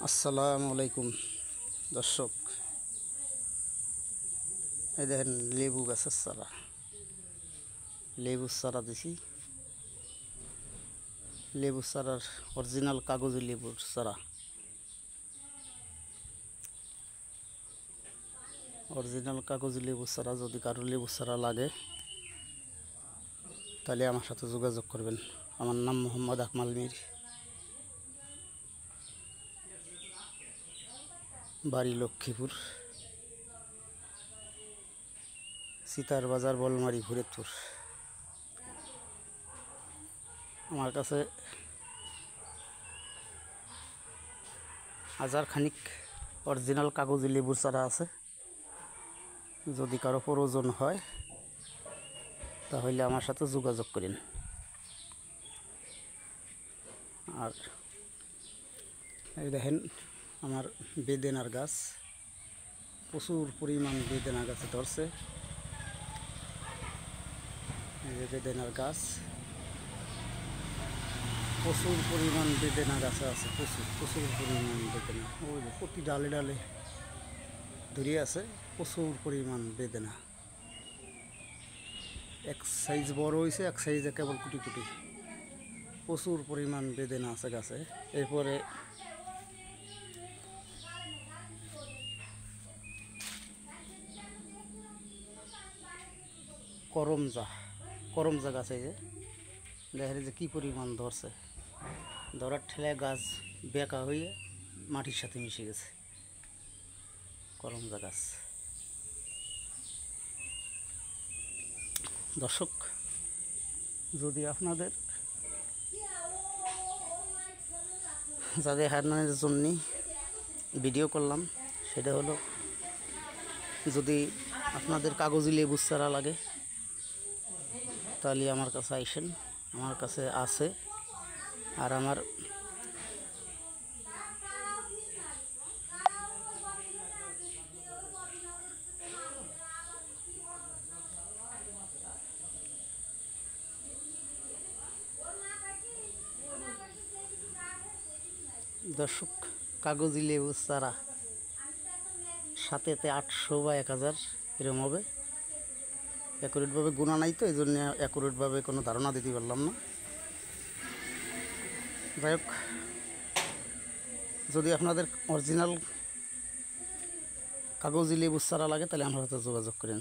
আসসালামু আলাইকুম দর্শক, এই দেখেন লেবু গাছের চারা, লেবুর চারা দিছি। লেবুর চারার অরিজিনাল কাগজি লেবুর চারা, অরিজিনাল কাগজি লেবুর চারা। যদি কারো লেবুর চারা লাগে তাহলে আমার সাথে যোগাযোগ করবেন। আমার নাম মোহাম্মদ আকমাল মীর, বাড়ি লক্ষ্মীপুর, সিতার বাজার, বলমারি, ফরিদপুর। আমার কাছে হাজার খানিক অরিজিনাল কাগজি লেবুর চারা আছে। যদি কারো প্রয়োজন হয় তাহলে আমার সাথে যোগাযোগ করেন। আর এই দেখেন আমার বেদেনার গাছ, প্রচুর পরিমাণ বেদেনা গাছে ধরছে। এই যে বেদেনার গাছ, প্রচুর পরিমাণ বেদেনা গাছে আছে, প্রচুর পরিমাণ বেদেনা। ওই যে প্রতি ডালে ডালে ধরে আছে প্রচুর পরিমাণ বেদেনা। এক সাইজ বড় হয়েছে, এক সাইজে কেবল কুটি কুটি। প্রচুর পরিমাণ বেদেনা আছে গাছে। এরপরে করমজা গাছে যে দেখেন যে কী পরিমাণ ধরছে। ধরার ঠেলায় গাছ বেঁকা হয়ে মাটির সাথে মিশে গেছে। করমজা গাছ। দর্শক, যদি আপনাদের যাদের হারানোর জন্য ভিডিও করলাম, সেটা হলো যদি আপনাদের কাগজি লেবুর চারা লাগে তাহলে আমার কাছে আইসেন, আমার কাছে আছে। আর আমার দর্শক, কাগজি লেবুর চারা সাথেতে 800 বা 1000 এরকম হবে। অ্যাকুরেটভাবে গুণা নাই, তো এই জন্য অ্যাকুরেটভাবে কোনো ধারণা দিতে পারলাম না। যাই হোক, যদি আপনাদের অরিজিনাল কাগজি লেবুর চারা লাগে তাহলে আমার সাথে যোগাযোগ করেন।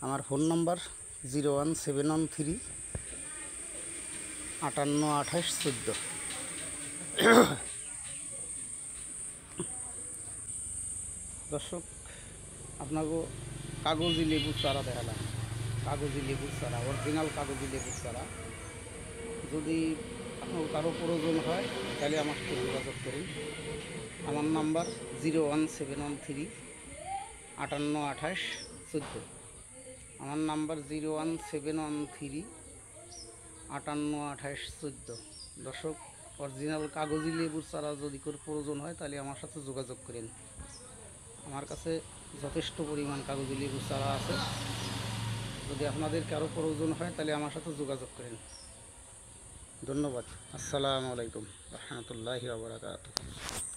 আমার ফোন নাম্বার 01713 58 28 14। দর্শক, আপনাকে কাগজি লেবুর চারা দেখালাম, কাগজি লেবুর চারা, অরিজিনাল কাগজি লেবুর চারা। যদি আপনার কারো প্রয়োজন হয় তাহলে আমার সাথে যোগাযোগ করুন। আমার নাম্বার 01713 58 28 14। আমার নাম্বার 01713 58 28 14। দর্শক, অরিজিনাল কাগজি লেবুর চারা যদি কোনো প্রয়োজন হয় তাহলে আমার সাথে যোগাযোগ করেন। আমার কাছে যথেষ্ট পরিমাণ কাগজি লেবুর চারা আছে। যদি আপনাদের কারো প্রয়োজন হয় তাহলে আমার সাথে যোগাযোগ করেন। ধন্যবাদ। আসসালামু আলাইকুম রহমতুল্লাহি ওয়া বারাকাতুহু।